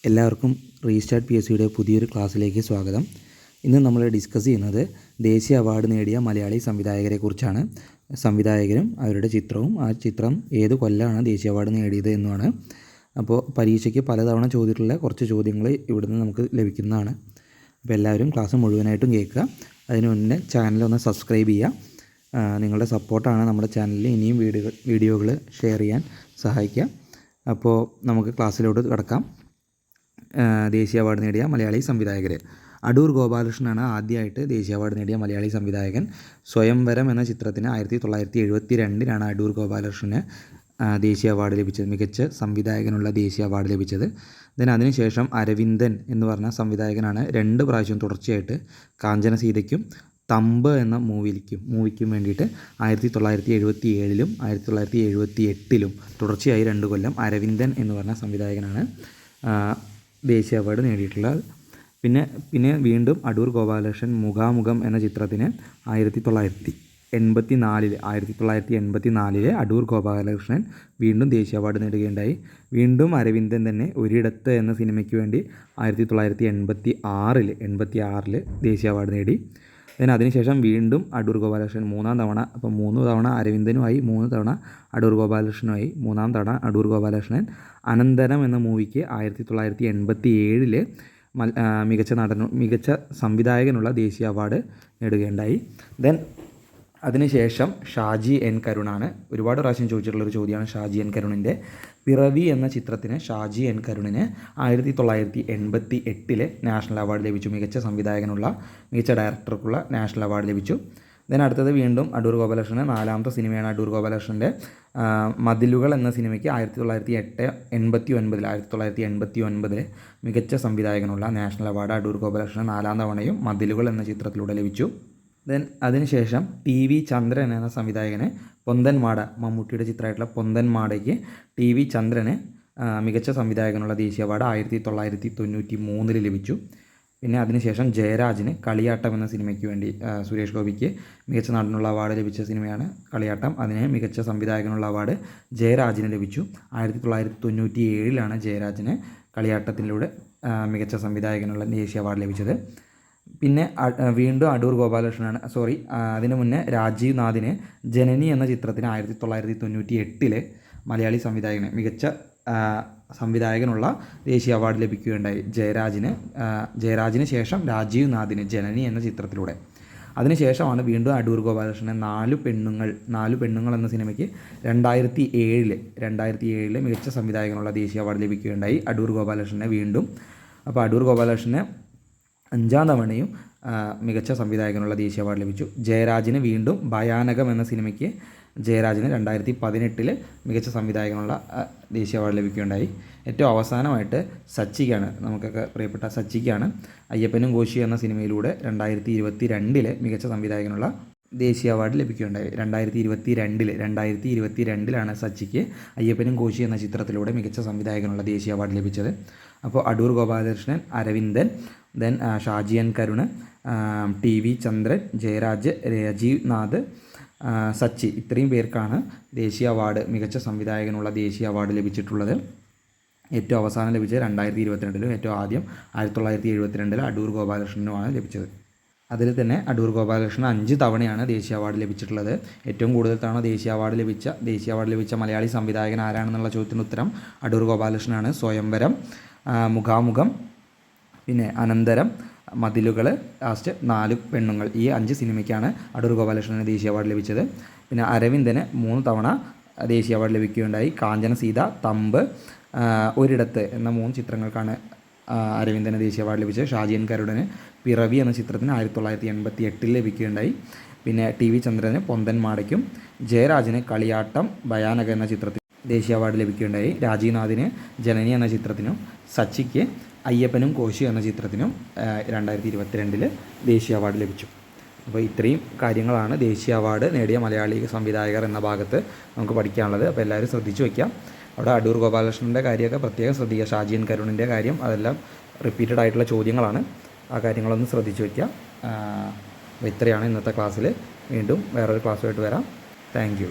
എല്ലാവർക്കും restart P S സിയുടെ പുതിയൊരു ക്ലാസ്സിലേക്ക് സ്വാഗതം. ഇന്ന് നമ്മൾ ഡിസ്കസ് ചെയ്യുന്നത് ദേശീയ അവാർഡ് നേടിയ മലയാളി സംവിധായകരെക്കുറിച്ചാണ്. സംവിധായകരും അവരുടെ ചിത്രവും ആ ചിത്രം ഏത് കൊല്ലമാണ് ദേശീയ അവാർഡ് നേടിയത് എന്നുമാണ്. അപ്പോൾ പരീക്ഷയ്ക്ക് പലതവണ ചോദിച്ചിട്ടുള്ള കുറച്ച് ചോദ്യങ്ങൾ ഇവിടുന്ന് നമുക്ക് ലഭിക്കുന്നതാണ്. അപ്പോൾ എല്ലാവരും ക്ലാസ് മുഴുവനായിട്ടും കേൾക്കുക. അതിന് മുന്നേ ചാനലൊന്ന് സബ്സ്ക്രൈബ് ചെയ്യുക. നിങ്ങളുടെ സപ്പോർട്ടാണ് നമ്മുടെ ചാനലിൽ ഇനിയും വീഡിയോകൾ ഷെയർ ചെയ്യാൻ സഹായിക്കുക. അപ്പോൾ നമുക്ക് ക്ലാസ്സിലോട്ട് കടക്കാം. ദേശീയ അവാർഡ് നേടിയ മലയാളി സംവിധായകർ. അടൂർ ഗോപാലകൃഷ്ണനാണ് ആദ്യമായിട്ട് ദേശീയ അവാർഡ് നേടിയ മലയാളി സംവിധായകൻ. സ്വയംവരം എന്ന ചിത്രത്തിന് 1972 അടൂർ ഗോപാലകൃഷ്ണന് ദേശീയ അവാർഡ് ലഭിച്ചത്, മികച്ച സംവിധായകനുള്ള ദേശീയ അവാർഡ് ലഭിച്ചത്. അതിനുശേഷം അരവിന്ദൻ എന്ന് പറഞ്ഞ സംവിധായകനാണ് 2 പ്രാവശ്യം തുടർച്ചയായിട്ട് കാഞ്ചന സീതയ്ക്കും തമ്പ് എന്ന മൂവിക്കും വേണ്ടിയിട്ട് 1977 1978 തുടർച്ചയായി 2 കൊല്ലം അരവിന്ദൻ എന്ന് പറഞ്ഞ സംവിധായകനാണ് ദേശീയ അവാർഡ് നേടിയിട്ടുള്ളത്. പിന്നെ വീണ്ടും അടൂർ ഗോപാലകൃഷ്ണൻ മുഖാമുഖം എന്ന ചിത്രത്തിന് 1984 അടൂർ ഗോപാലകൃഷ്ണൻ വീണ്ടും ദേശീയ അവാർഡ് നേടുകയുണ്ടായി. വീണ്ടും അരവിന്ദൻ തന്നെ ഒരിടത്ത് എന്ന സിനിമയ്ക്ക് വേണ്ടി 1986 ദേശീയ അവാർഡ് നേടി. അതിനുശേഷം വീണ്ടും അടൂർ ഗോപാലകൃഷ്ണൻ 3 തവണ, അപ്പോൾ 3 തവണ അരവിന്ദനുമായി, 3 തവണ അടൂർ ഗോപാലകൃഷ്ണനുമായി. 3-ാം തവണ അടൂർ ഗോപാലകൃഷ്ണൻ അനന്തരം എന്ന മൂവിക്ക് 1987 മികച്ച സംവിധായകനുള്ള ദേശീയ അവാർഡ് നേടുകയുണ്ടായി. അതിനുശേഷം ഷാജി എൻ കരുണാണ്. ഒരുപാട് പ്രാവശ്യം ചോദിച്ചിട്ടുള്ളൊരു ചോദ്യമാണ് ഷാജി എൻ കരുണിൻ്റെ. പിറവി എന്ന ചിത്രത്തിന് ഷാജി എൻ കരുണിന് 1988 നാഷണൽ അവാർഡ് ലഭിച്ചു. മികച്ച സംവിധായകനുള്ള, മികച്ച ഡയറക്ടർക്കുള്ള നാഷണൽ അവാർഡ് ലഭിച്ചു. അടുത്തത് വീണ്ടും അടൂർ ഗോപാലകൃഷ്ണൻ്റെ 4ാമത്തെ സിനിമയാണ് അടൂർ ഗോപാലകൃഷ്ണൻ്റെ മതിലുകൾ എന്ന സിനിമയ്ക്ക് 1989 മികച്ച സംവിധായകനുള്ള നാഷണൽ അവാർഡ് അടൂർ ഗോപാലകൃഷ്ണൻ 4ാം തവണയും മതിലുകൾ എന്ന ചിത്രത്തിലൂടെ ലഭിച്ചു. അതിനുശേഷം TV ചന്ദ്രൻ എന്ന സംവിധായകന് പൊന്തൻമാട, മമ്മൂട്ടിയുടെ ചിത്രമായിട്ടുള്ള പൊന്തൻമാടയ്ക്ക് TV ചന്ദ്രന് മികച്ച സംവിധായകനുള്ള ദേശീയ അവാർഡ് 1993 ലഭിച്ചു. അതിനുശേഷം ജയരാജിന് കളിയാട്ടം എന്ന സിനിമയ്ക്ക് വേണ്ടി സുരേഷ് ഗോപിക്ക് മികച്ച നടനുള്ള അവാർഡ് ലഭിച്ച സിനിമയാണ് കളിയാട്ടം. അതിന് മികച്ച സംവിധായകനുള്ള അവാർഡ് ജയരാജിന് ലഭിച്ചു. 1997 ജയരാജിന് കളിയാട്ടത്തിലൂടെ മികച്ച സംവിധായകനുള്ള ദേശീയ അവാർഡ് ലഭിച്ചത്. വീണ്ടും അടൂർ ഗോപാലകൃഷ്ണനാണ്, അതിനു മുന്നേ രാജീവ് നാഥിന് ജനനി എന്ന ചിത്രത്തിന് 1998 മലയാളി സംവിധായകന് മികച്ച സംവിധായകനുള്ള ദേശീയ അവാർഡ് ലഭിക്കുകയുണ്ടായി. ജയരാജിന് ശേഷം രാജീവ് നാഥിന് ജനനി എന്ന ചിത്രത്തിലൂടെ. അതിനുശേഷമാണ് വീണ്ടും അടൂർ ഗോപാലകൃഷ്ണൻ 4 പെണ്ണുങ്ങൾ എന്ന സിനിമയ്ക്ക് 2007 മികച്ച സംവിധായകനുള്ള ദേശീയ അവാർഡ് ലഭിക്കുകയുണ്ടായി അടൂർ ഗോപാലകൃഷ്ണനെ വീണ്ടും. അപ്പോൾ അടൂർ ഗോപാലകൃഷ്ണന് 5ാം തവണയും മികച്ച സംവിധായകനുള്ള ദേശീയ അവാർഡ് ലഭിച്ചു. ജയരാജിന് വീണ്ടും ഭയാനകം എന്ന സിനിമയ്ക്ക് ജയരാജിന് 2018 മികച്ച സംവിധായകനുള്ള ദേശീയ അവാർഡ് ലഭിക്കുകയുണ്ടായി. ഏറ്റവും അവസാനമായിട്ട് സച്ചിക്കാണ്, നമുക്കൊക്കെ പ്രിയപ്പെട്ട സച്ചിക്കാണ് അയ്യപ്പനും കോശി എന്ന സിനിമയിലൂടെ 2022 മികച്ച സംവിധായകനുള്ള ദേശീയ അവാർഡ് ലഭിക്കുകയുണ്ടായി. 2022 സച്ചിക്ക് അയ്യപ്പനും കോശി എന്ന ചിത്രത്തിലൂടെ മികച്ച സംവിധായകനുള്ള ദേശീയ അവാർഡ് ലഭിച്ചത്. അപ്പോൾ അടൂർ ഗോപാലകൃഷ്ണൻ, അരവിന്ദൻ, ഷാജി എൻ കരുണ്, TV ചന്ദ്രൻ, ജയരാജ്, രാജീവ് നാഥ്, സച്ചി, ഇത്രയും പേർക്കാണ് ദേശീയ അവാർഡ്, മികച്ച സംവിധായകനുള്ള ദേശീയ അവാർഡ് ലഭിച്ചിട്ടുള്ളത്. ഏറ്റവും അവസാനം ലഭിച്ചത് 2022 ഏറ്റവും ആദ്യം 1972 അടൂർ ഗോപാലകൃഷ്ണനുമാണ് ലഭിച്ചത്. അതിൽ തന്നെ അടൂർ ഗോപാലകൃഷ്ണൻ 5 തവണയാണ് ദേശീയ അവാർഡ് ലഭിച്ചിട്ടുള്ളത്. ഏറ്റവും കൂടുതൽ തവണ ദേശീയ അവാർഡ് ലഭിച്ച മലയാളി സംവിധായകൻ ആരാണെന്നുള്ള ചോദ്യത്തിന് ഉത്തരം അടൂർ ഗോപാലകൃഷ്ണനാണ്. സ്വയംവരം, മുഖാമുഖം, അനന്തരം, മതിലുകൾ, ലാസ്റ്റ് 4 പെണ്ണുങ്ങൾ, ഈ 5 സിനിമയ്ക്കാണ് അടൂർ ഗോപാലകൃഷ്ണന് ദേശീയ അവാർഡ് ലഭിച്ചത്. അരവിന്ദന് 3 തവണ ദേശീയ അവാർഡ് ലഭിക്കുകയുണ്ടായി. കാഞ്ചന സീത, തമ്പ്, ഒരിടത്ത് എന്ന 3 ചിത്രങ്ങൾക്കാണ് അരവിന്ദന് ദേശീയ അവാർഡ് ലഭിച്ചത്. ഷാജി എൻ കരുടന് പിറവി എന്ന ചിത്രത്തിന് 1988 ലഭിക്കുകയുണ്ടായി. TV ചന്ദ്രന് പൊന്തൻമാടയ്ക്കും, ജയരാജിന് കളിയാട്ടം ഭയാനക എന്ന ചിത്രത്തിന് ദേശീയ അവാർഡ് ലഭിക്കുകയുണ്ടായി. രാജീവ് നാഥിന് ജനനി എന്ന ചിത്രത്തിനും, സച്ചിക്ക് അയ്യപ്പനും കോശി എന്ന ചിത്രത്തിനും 2022 ദേശീയ അവാർഡ് ലഭിച്ചു. അപ്പോൾ ഇത്രയും കാര്യങ്ങളാണ് ദേശീയ അവാർഡ് നേടിയ മലയാളി സംവിധായകർ എന്ന ഭാഗത്ത് നമുക്ക് പഠിക്കാനുള്ളത്. അപ്പോൾ എല്ലാവരും ശ്രദ്ധിച്ചു വയ്ക്കാം. അവിടെ അടൂർ ഗോപാലകൃഷ്ണൻ്റെ കാര്യമൊക്കെ പ്രത്യേകം ശ്രദ്ധിക്കുക. ഷാജി എൻ കരുണിൻ്റെ കാര്യം, അതെല്ലാം റിപ്പീറ്റഡ് ആയിട്ടുള്ള ചോദ്യങ്ങളാണ്. ആ കാര്യങ്ങളൊന്ന് ശ്രദ്ധിച്ചു വയ്ക്കുക. അപ്പോൾ ഇത്രയാണ് ഇന്നത്തെ ക്ലാസ്സിൽ. വീണ്ടും വേറൊരു ക്ലാസ്സുമായിട്ട് വരാം. Thank you.